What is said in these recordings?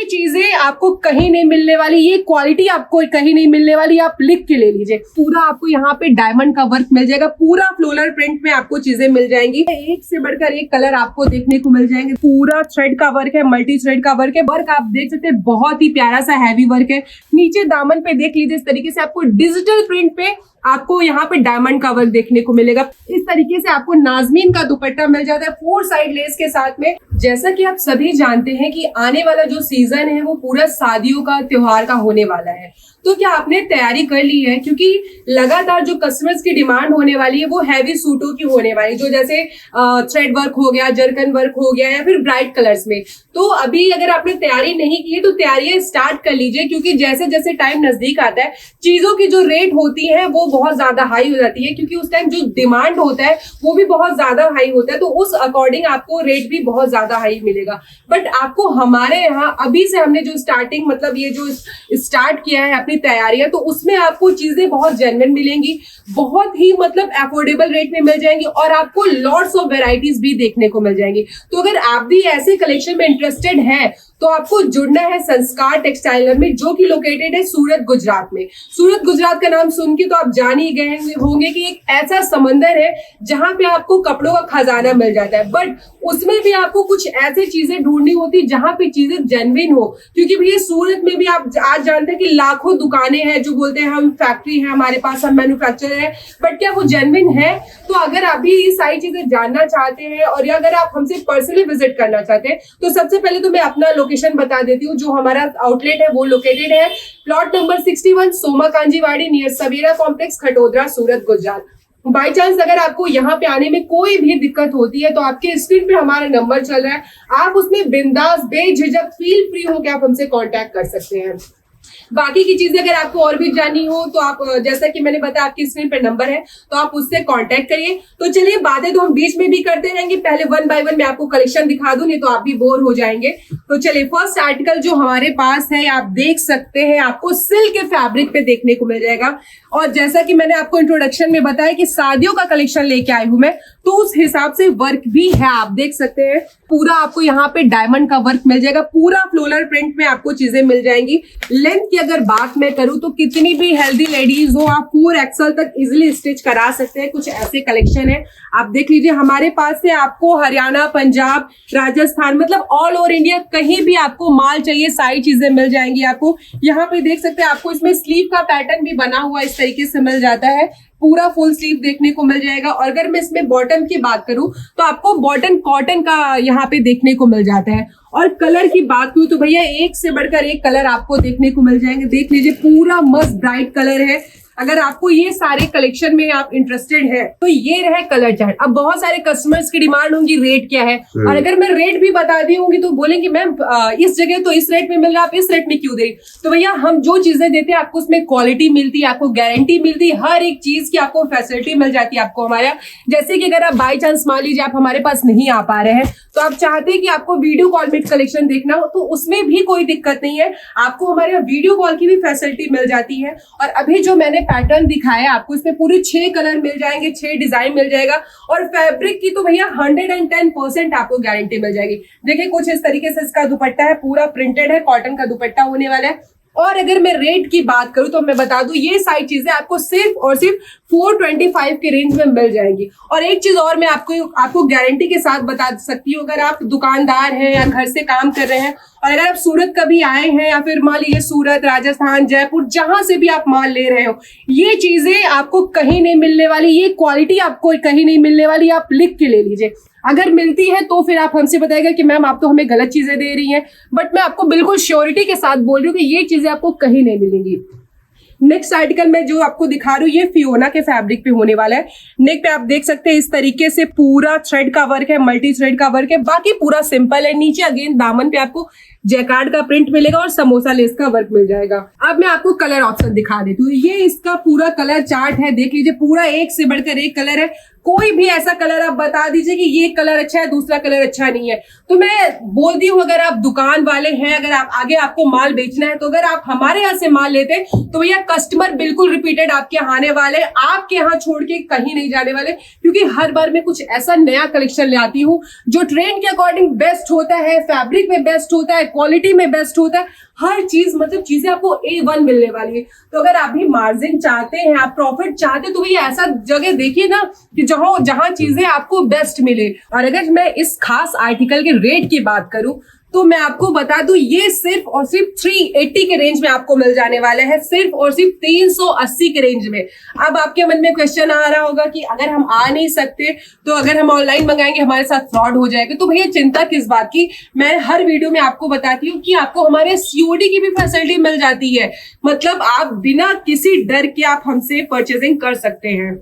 चीजें आपको कहीं नहीं मिलने वाली, ये क्वालिटी आपको कहीं नहीं मिलने वाली, आप लिख के ले लीजिए। पूरा आपको यहाँ पे डायमंड का वर्क मिल जाएगा, पूरा फ्लोरल प्रिंट में आपको चीजें मिल जाएंगी। एक से बढ़कर एक कलर आपको देखने को मिल जाएंगे। पूरा थ्रेड का वर्क है, मल्टी थ्रेड का वर्क है। वर्क आप देख सकते हैं, बहुत ही प्यारा सा हैवी वर्क है। नीचे दामन पे देख लीजिए, इस तरीके से आपको डिजिटल प्रिंट पे आपको यहाँ पे डायमंड का वर्क देखने को मिलेगा। इस तरीके से आपको नाजमीन का दुपट्टा मिल जाता है 4 साइड लेस के साथ में। जैसा कि आप सभी जानते हैं कि आने वाला जो सीजन है वो पूरा शादियों का, त्योहार का होने वाला है। तो क्या आपने तैयारी कर ली है? क्योंकि लगातार जो कस्टमर्स की डिमांड होने वाली है वो हैवी सूटों की होने वाली, जो जैसे थ्रेड वर्क हो गया, जरकन वर्क हो गया, या फिर ब्राइट कलर्स में। तो अभी अगर आपने तैयारी नहीं की है तो तैयारियां स्टार्ट कर लीजिए, क्योंकि जैसे जैसे टाइम नजदीक आता है चीजों की जो रेट होती है वो बहुत ज्यादा हाई हो जाती है, क्योंकि उस टाइम जो डिमांड होता है वो भी बहुत ज्यादा हाई होता है। तो उस अकॉर्डिंग आपको रेट भी बहुत ज्यादा हाई मिलेगा। बट आपको हमारे यहाँ अभी से हमने जो स्टार्टिंग, मतलब ये जो स्टार्ट किया है अपनी तैयारियां, तो उसमें आपको चीजें बहुत जेन्युइन मिलेंगी, बहुत ही मतलब अफोर्डेबल रेट में मिल जाएंगी, और आपको लॉट्स ऑफ वेराइटीज भी देखने को मिल जाएंगी। तो अगर आप भी ऐसे कलेक्शन में इंटरेस्टेड हैं तो आपको जुड़ना है संस्कार टेक्सटाइलर में, जो कि लोकेटेड है सूरत गुजरात में। सूरत गुजरात का नाम सुन के तो आप जान ही गए होंगे कि एक ऐसा समंदर है जहां पे आपको कपड़ों का खजाना मिल जाता है। बट उसमें भी आपको कुछ ऐसी चीजें ढूंढनी होती है जहां पे चीजें जेन्युइन हो, क्योंकि भैया सूरत में भी आप आज जानते हैं कि लाखों दुकानें हैं जो बोलते हैं हम फैक्ट्री है हमारे पास, हम मैन्युफैक्चरर है, बट क्या वो जेन्युइन है? तो अगर अभी ये सारी चीजें जानना चाहते हैं और या अगर आप हमसे पर्सनली विजिट करना चाहते हैं तो सबसे पहले तो मैं अपना लोकेशन बता देती हूँ। जो हमारा आउटलेट है वो लोकेटेड है plot number 61 Soma Kanjiwadi near Savera complex, Khatodara, Surat, Gujarat. By chance अगर आपको यहाँ पे आने में कोई भी दिक्कत होती है तो आपके स्क्रीन पे हमारा नंबर चल रहा है, आप उसमें बिंदास बेझिझक फील फ्री हो के आप हमसे कांटेक्ट कर सकते हैं। बाकी की चीजें अगर आपको और भी जाननी हो तो आप, जैसा कि मैंने बताया, आपकी स्क्रीन पर नंबर है तो आप उससे कांटेक्ट करिए। तो चलिए, बातें तो हम बीच में भी करते रहेंगे, पहले 1 बाय 1 मैं आपको कलेक्शन दिखा दूं, नहीं तो आप भी बोर हो जाएंगे। तो चलिए, फर्स्ट आर्टिकल जो हमारे पास है आप देख सकते हैं, आपको सिल्क के फैब्रिक पे देखने को मिल जाएगा। और जैसा कि मैंने आपको इंट्रोडक्शन में बताया कि शादियों का कलेक्शन लेके आई हूं मैं, तो उस हिसाब से वर्क भी है, आप देख सकते हैं। पूरा आपको यहाँ पे डायमंड का वर्क मिल जाएगा, पूरा फ्लोरल प्रिंट में आपको चीजें मिल जाएंगी। लेंथ की अगर बात मैं करूं तो कितनी भी हेल्दी लेडीज हो आप 4XL तक इजिली स्टिच करा सकते हैं। कुछ ऐसे कलेक्शन है, आप देख लीजिए। हमारे पास से आपको हरियाणा, पंजाब, राजस्थान, मतलब ऑल ओवर इंडिया कहीं भी आपको माल चाहिए सारी चीजें मिल जाएंगी। आपको यहाँ पे देख सकते हैं, आपको इसमें स्लीव का पैटर्न भी बना हुआ इस तरीके से मिल जाता है, पूरा फुल स्लीव देखने को मिल जाएगा। और अगर मैं इसमें बॉटम की बात करूं तो आपको बॉटम कॉटन का यहाँ पे देखने को मिल जाता है। और कलर की बात करूं तो भैया एक से बढ़कर एक कलर आपको देखने को मिल जाएंगे। देख लीजिए, पूरा मस्त ब्राइट कलर है। अगर आपको ये सारे कलेक्शन में आप इंटरेस्टेड है तो ये रहे कलर चार्ट। अब बहुत सारे कस्टमर्स की डिमांड होंगी रेट क्या है, और अगर मैं रेट भी बता दी होंगी तो बोलेंगे मैम इस जगह तो इस रेट में मिल रहा है, आप इस रेट में क्यों दे रही? तो भैया हम जो चीजें देते हैं आपको उसमें क्वालिटी मिलती है, आपको गारंटी मिलती है, हर एक चीज की आपको फैसिलिटी मिल जाती है आपको हमारे। जैसे कि अगर आप बाई चांस मान लीजिए आप हमारे पास नहीं आ पा रहे हैं तो आप चाहते हैं कि आपको वीडियो कॉल में कलेक्शन देखना हो तो उसमें भी कोई दिक्कत नहीं है, आपको हमारे यहाँ वीडियो कॉल की भी फैसिलिटी मिल जाती है। और अभी जो मैंने पैटर्न दिखाया आपको, इसमें पूरे 6 कलर मिल जाएंगे, 6 डिजाइन मिल जाएगा। और फैब्रिक की तो भैया 110% आपको गारंटी मिल जाएगी। देखिए, कुछ इस तरीके से इसका दुपट्टा है, पूरा प्रिंटेड है, कॉटन का दुपट्टा होने वाला है। और अगर मैं रेट की बात करूं तो मैं बता दूं ये सारी चीजें आपको सिर्फ और सिर्फ 425 के रेंज में मिल जाएंगी। और एक चीज और मैं आपको गारंटी के साथ बता सकती हूँ, अगर आप दुकानदार हैं या घर से काम कर रहे हैं और अगर आप सूरत कभी आए हैं या फिर मान लीजिए सूरत, राजस्थान, जयपुर, जहां से भी आप माल ले रहे हो, ये चीजें आपको कहीं नहीं मिलने वाली, ये क्वालिटी आपको कहीं नहीं मिलने वाली, आप लिख के ले लीजिए। अगर मिलती है तो फिर आप हमसे बताइएगा कि मैम आप तो हमें गलत चीजें दे रही हैं, बट मैं आपको बिल्कुल श्योरिटी के साथ बोल रही हूँ कि ये चीजें आपको कहीं नहीं मिलेंगी। नेक्स्ट आर्टिकल में जो आपको दिखा रही हूँ ये फियोना के फैब्रिक पे होने वाला है। नेक पे आप देख सकते हैं इस तरीके से पूरा थ्रेड का वर्क है, मल्टी थ्रेड का वर्क है, बाकी पूरा सिंपल है। नीचे अगेन दामन पे आपको जैकार्ड का प्रिंट मिलेगा और समोसा लेस का वर्क मिल जाएगा। अब मैं आपको कलर ऑप्शन दिखा देती हूँ। ये इसका पूरा कलर चार्ट है, देख लीजिए, पूरा एक से बढ़कर एक कलर है। कोई भी ऐसा कलर आप बता दीजिए कि ये कलर अच्छा है, दूसरा कलर अच्छा नहीं है, तो मैं बोलती हूँ अगर आप दुकान वाले हैं, अगर आप आगे आपको माल बेचना है, तो अगर आप हमारे यहाँ से माल लेते तो भैया कस्टमर बिल्कुल रिपीटेड आपके यहाँ आने वाले, आपके यहाँ छोड़ के कहीं नहीं जाने वाले, क्योंकि हर बार मैं कुछ ऐसा नया कलेक्शन ले आती हूँ जो ट्रेंड के अकॉर्डिंग बेस्ट होता है, फैब्रिक में बेस्ट होता है, क्वालिटी में बेस्ट होता है, हर चीज मतलब चीजें आपको A1 मिलने वाली है। तो अगर आप भी मार्जिन चाहते हैं, आप प्रॉफिट चाहते हैं, तो भैया ऐसा जगह देखिए ना कि जहां चीजें आपको बेस्ट मिले। और अगर मैं इस खास आर्टिकल के रेट की बात करूं तो मैं आपको बता दूं, ये सिर्फ और सिर्फ 380 के रेंज में आपको मिल जाने वाला है, सिर्फ और सिर्फ 380 के रेंज में। अब आपके मन में क्वेश्चन आ रहा होगा कि अगर हम आ नहीं सकते तो अगर हम ऑनलाइन मंगाएंगे हमारे साथ फ्रॉड हो जाएगा। तो भैया चिंता किस बात की, मैं हर वीडियो में आपको बताती हूँ कि आपको हमारे सीओडी की भी फैसिलिटी मिल जाती है। मतलब आप बिना किसी डर के आप हमसे परचेजिंग कर सकते हैं।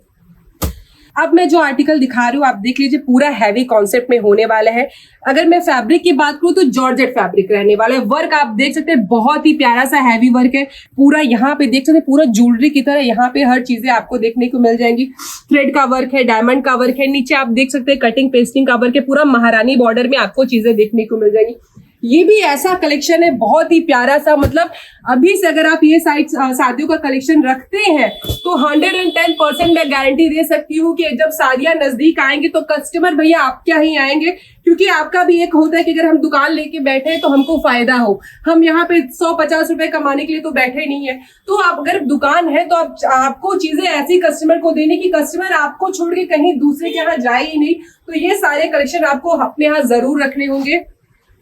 अब मैं जो आर्टिकल दिखा रही हूँ आप देख लीजिए, पूरा हैवी कॉन्सेप्ट में होने वाला है। अगर मैं फैब्रिक की बात करूँ तो जॉर्जेट फैब्रिक रहने वाला है। वर्क आप देख सकते हैं, बहुत ही प्यारा सा हैवी वर्क है। पूरा यहाँ पे देख सकते हैं, पूरा ज्वेलरी की तरह यहाँ पे हर चीजें आपको देखने को मिल जाएंगी। थ्रेड का वर्क है, डायमंड का वर्क है, नीचे आप देख सकते हैं कटिंग पेस्टिंग का वर्क है, पूरा महारानी बॉर्डर में आपको चीजें देखने को मिल जाएंगी। ये भी ऐसा कलेक्शन है बहुत ही प्यारा सा, मतलब अभी से अगर आप ये शादियों का कलेक्शन रखते हैं तो 110% मैं गारंटी दे सकती हूँ कि जब शादियां नजदीक आएंगी तो कस्टमर भैया आपके यहाँ ही आएंगे। क्योंकि आपका भी एक होता है कि अगर हम दुकान लेके बैठे हैं तो हमको फायदा हो, हम यहाँ पे 150 रुपए कमाने के लिए तो बैठे नहीं है। तो आप अगर दुकान है तो आपको चीजें ऐसी कस्टमर को देने की कस्टमर आपको छोड़ के कहीं दूसरे के यहाँ जाए ही नहीं। तो ये सारे कलेक्शन आपको अपने यहाँ जरूर रखने होंगे।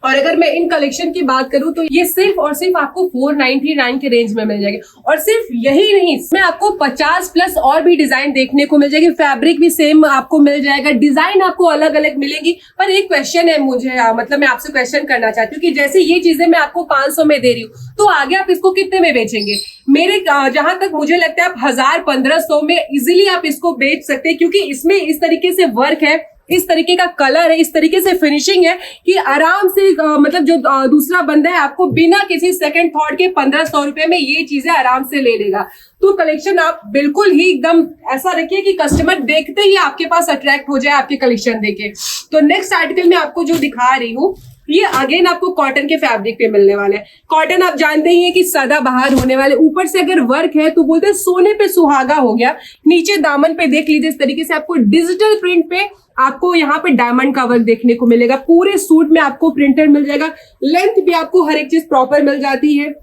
और अगर मैं इन कलेक्शन की बात करूं तो ये सिर्फ और सिर्फ आपको 499 के रेंज में मिल जाएगी। और सिर्फ यही नहीं, इसमें आपको 50 प्लस और भी डिजाइन देखने को मिल जाएगी। फैब्रिक भी सेम आपको मिल जाएगा, डिजाइन आपको अलग अलग मिलेगी। पर एक क्वेश्चन है मुझे, मतलब मैं आपसे क्वेश्चन करना चाहती हूँ कि जैसे ये चीजें मैं आपको 500 में दे रही हूँ तो आगे आप इसको कितने में बेचेंगे? मेरे जहां तक मुझे लगता है आप 1000-1500 में इजिली आप इसको बेच सकते हैं, क्योंकि इसमें इस तरीके से वर्क है, इस तरीके का कलर है, इस तरीके से फिनिशिंग है कि आराम से मतलब जो दूसरा बंदा है आपको बिना किसी सेकंड थॉट के 1500 रुपए में ये चीजें आराम से ले लेगा। तो कलेक्शन आप बिल्कुल ही एकदम ऐसा रखिए कि कस्टमर देखते ही आपके पास अट्रैक्ट हो जाए आपके कलेक्शन देखे। तो नेक्स्ट आर्टिकल में आपको जो दिखा रही हूँ ये अगेन आपको कॉटन के फैब्रिक पे मिलने वाला है। कॉटन आप जानते ही हैं कि सदाबहार होने वाले, ऊपर से अगर वर्क है तो बोलते हैं सोने पे सुहागा हो गया। नीचे दामन पे देख लीजिए, इस तरीके से आपको डिजिटल प्रिंट पे आपको यहाँ पे डायमंड का वर्क देखने को मिलेगा। पूरे सूट में आपको प्रिंटेड मिल जाएगा, लेंथ भी आपको हर एक चीज प्रॉपर मिल जाती है।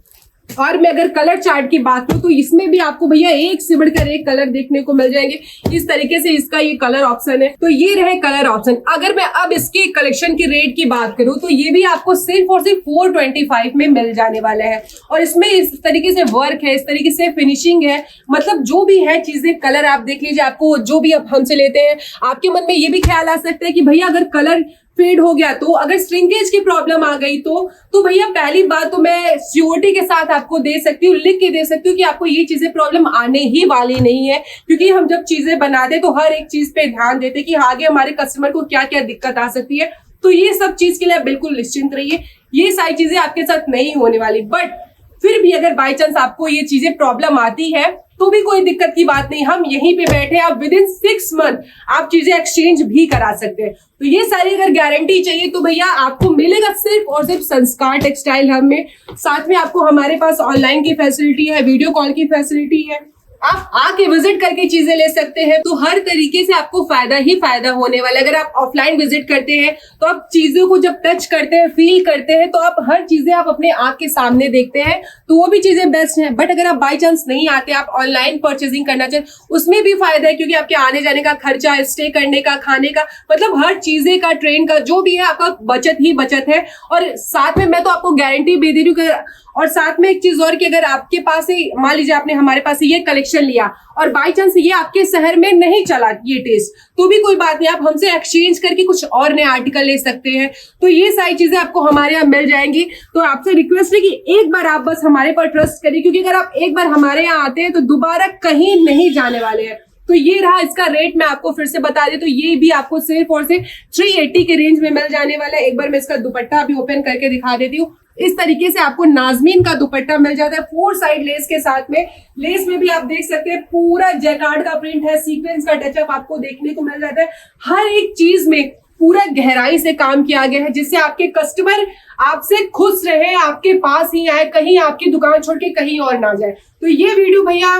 और मैं अगर कलर चार्ट की बात करूं तो इसमें भी आपको भैया एक से बढ़कर एक कलर देखने को मिल जाएंगे। इस तरीके से इसका ये कलर ऑप्शन है। तो ये रहे कलर ऑप्शन। अगर मैं अब इसके कलेक्शन की रेट की बात करूं तो ये भी आपको सिर्फ और सिर्फ 425 में मिल जाने वाला है। और इसमें इस तरीके से वर्क है, इस तरीके से फिनिशिंग है, मतलब जो भी है चीजें, कलर आप देख लीजिए। आपको जो भी आप हमसे लेते हैं आपके मन में ये भी ख्याल आ सकता है कि भैया अगर कलर फेड हो गया तो, अगर श्रिंकेज की प्रॉब्लम आ गई तो भैया पहली बात तो मैं सीओडी के साथ आपको दे सकती हूँ, लिख के दे सकती हूँ कि आपको ये चीजें प्रॉब्लम आने ही वाली नहीं है। क्योंकि हम जब चीजें बनाते तो हर एक चीज पे ध्यान देते कि आगे हमारे कस्टमर को क्या क्या दिक्कत आ सकती है। तो ये सब चीज के लिए आप बिल्कुल निश्चिंत रहिए, ये सारी चीजें आपके साथ नहीं होने वाली। बट फिर भी अगर बाई चांस आपको ये चीजें प्रॉब्लम आती है तो भी कोई दिक्कत की बात नहीं, हम यहीं पे बैठे, आप विद इन 6 मंथ आप चीजें एक्सचेंज भी करा सकते हैं। तो ये सारी अगर गारंटी चाहिए तो भैया आपको मिलेगा सिर्फ और सिर्फ संस्कार टेक्सटाइल हब में। साथ में आपको हमारे पास ऑनलाइन की फैसिलिटी है, वीडियो कॉल की फैसिलिटी है, आप आके विजिट करके चीजें ले सकते हैं। तो हर तरीके से आपको फायदा ही फायदा होने वाला है। अगर आप ऑफलाइन विजिट करते हैं तो आप चीजों को जब टच करते हैं, फील करते हैं, तो आप हर चीजें आप अपने आंख के सामने देखते हैं, तो वो भी चीजें बेस्ट हैं। बट अगर आप बाई चांस नहीं आते, आप ऑनलाइन परचेजिंग करना चाहें, उसमें भी फायदा है, क्योंकि आपके आने जाने का खर्चा, स्टे करने का, खाने का, मतलब हर चीजें का, ट्रेन का, जो भी है आपका बचत ही बचत है। और साथ में मैं तो आपको गारंटी भी दे रही हूँ। और साथ में एक चीज और कि अगर आपके पास ही, मान लीजिए आपने हमारे पास से ये कलेक्शन लिया और बाई चांस ये आपके शहर में नहीं चला ये टेस्ट, तो भी कोई बात नहीं, आप हमसे एक्सचेंज करके कुछ और नए आर्टिकल ले सकते हैं। तो ये सारी चीजें आपको हमारे यहाँ मिल जाएंगी। तो आपसे रिक्वेस्ट है कि एक बार आप बस हमारे पर ट्रस्ट करिए, क्योंकि अगर आप एक बार हमारे यहाँ आते हैं तो दोबारा कहीं नहीं जाने वाले हैं। तो ये रहा इसका रेट, मैं आपको फिर से बता दें तो ये भी आपको सिर्फ और सिर्फ 380 के रेंज में मिल जाने वाला है। एक बार मैं इसका दुपट्टा भी ओपन करके दिखा देती हूँ। इस तरीके से आपको नाजमीन का दुपट्टा मिल जाता है 4 साइड लेस के साथ में। लेस में भी आप देख सकते हैं पूरा जैकार्ड का प्रिंट है, सीक्वेंस का टचअप आपको देखने को मिल जाता है। हर एक चीज में पूरा गहराई से काम किया गया है, जिससे आपके कस्टमर आपसे खुश रहे, आपके पास ही आए, कहीं आपकी दुकान छोड़ के कहीं और ना जाए। तो ये वीडियो भैया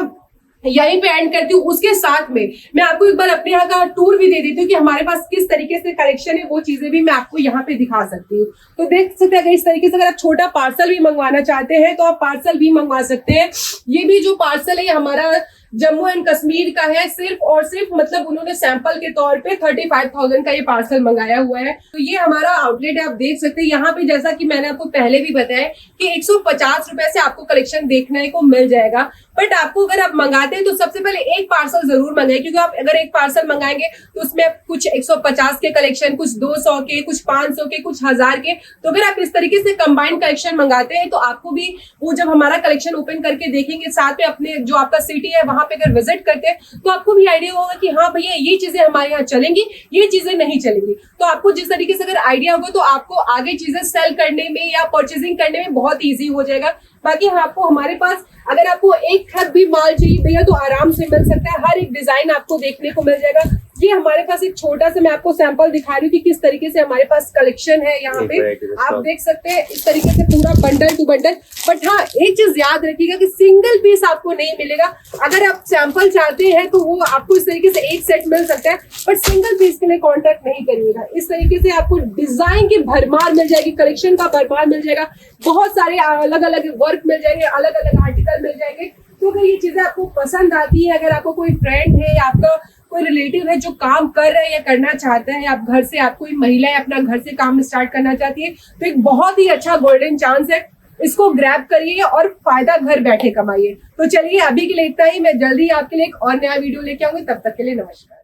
यहीं पे एंड करती हूँ। उसके साथ में मैं आपको एक बार अपने यहाँ का टूर भी दे देती हूँ कि हमारे पास किस तरीके से कलेक्शन है, वो चीजें भी मैं आपको यहाँ पे दिखा सकती हूँ। तो देख सकते हैं, अगर इस तरीके से अगर आप छोटा पार्सल भी मंगवाना चाहते हैं तो आप पार्सल भी मंगवा सकते हैं। ये भी जो पार्सल है ये हमारा जम्मू एंड कश्मीर का है, सिर्फ और सिर्फ मतलब उन्होंने सैंपल के तौर पे 35,000 का ये पार्सल मंगाया हुआ है। तो ये हमारा आउटलेट है, आप देख सकते हैं। यहाँ पे जैसा कि मैंने आपको पहले भी बताया कि 150 रुपए से आपको कलेक्शन देखने को मिल जाएगा। बट आपको अगर आप मंगाते हैं तो सबसे पहले एक पार्सल जरूर मंगाए, क्योंकि आप अगर एक पार्सल मंगाएंगे तो उसमें कुछ 150 के कलेक्शन, कुछ 200 के, कुछ 500 के, कुछ 1000 के। तो अगर आप इस तरीके से कंबाइंड कलेक्शन मंगाते हैं तो आपको भी वो जब हमारा कलेक्शन ओपन करके देखेंगे, साथ में अपने जो आपका सिटी है वहां पे अगर विजिट करते हैं तो आपको भी आइडिया होगा कि हाँ भैया ये चीजें हमारे यहाँ चलेंगी, ये चीजें नहीं चलेंगी। तो आपको जिस तरीके से अगर आइडिया होगा तो आपको आगे चीजें सेल करने में या परचेजिंग करने में बहुत ईजी हो जाएगा। बाकी आपको हमारे पास अगर आपको एक ट्रक भी माल चाहिए भैया तो आराम से मिल सकता है, हर एक डिजाइन आपको देखने को मिल जाएगा। ये हमारे पास एक छोटा सा मैं आपको सैंपल दिखा रही हूँ कि किस तरीके से हमारे पास कलेक्शन है। यहाँ पे आप देख सकते हैं इस तरीके से पूरा बंडल टू बंडल। बट हाँ, एक चीज याद रखिएगा कि सिंगल पीस आपको नहीं मिलेगा। अगर आप सैंपल चाहते हैं तो वो आपको इस तरीके से एक सेट मिल सकता है, बट सिंगल पीस के लिए कॉन्टेक्ट नहीं करिएगा। इस तरीके से आपको डिजाइन की भरमार मिल जाएगी, कलेक्शन का भरमार मिल जाएगा, बहुत सारे अलग अलग वर्क मिल जाएंगे, अलग अलग आर्टिकल मिल जाएंगे। तो अगर ये चीजें आपको पसंद आती है, अगर आपको कोई फ्रेंड है या आपका कोई रिलेटिव है जो काम कर रहा है या करना चाहता है, आप घर से, आप कोई महिला है अपना घर से काम स्टार्ट करना चाहती है, तो एक बहुत ही अच्छा गोल्डन चांस है, इसको ग्रैब करिए और फायदा घर बैठे कमाइए। तो चलिए अभी के लिए इतना ही, मैं जल्दी आपके लिए एक और नया वीडियो लेके आऊंगी, तब तक के लिए नमस्कार।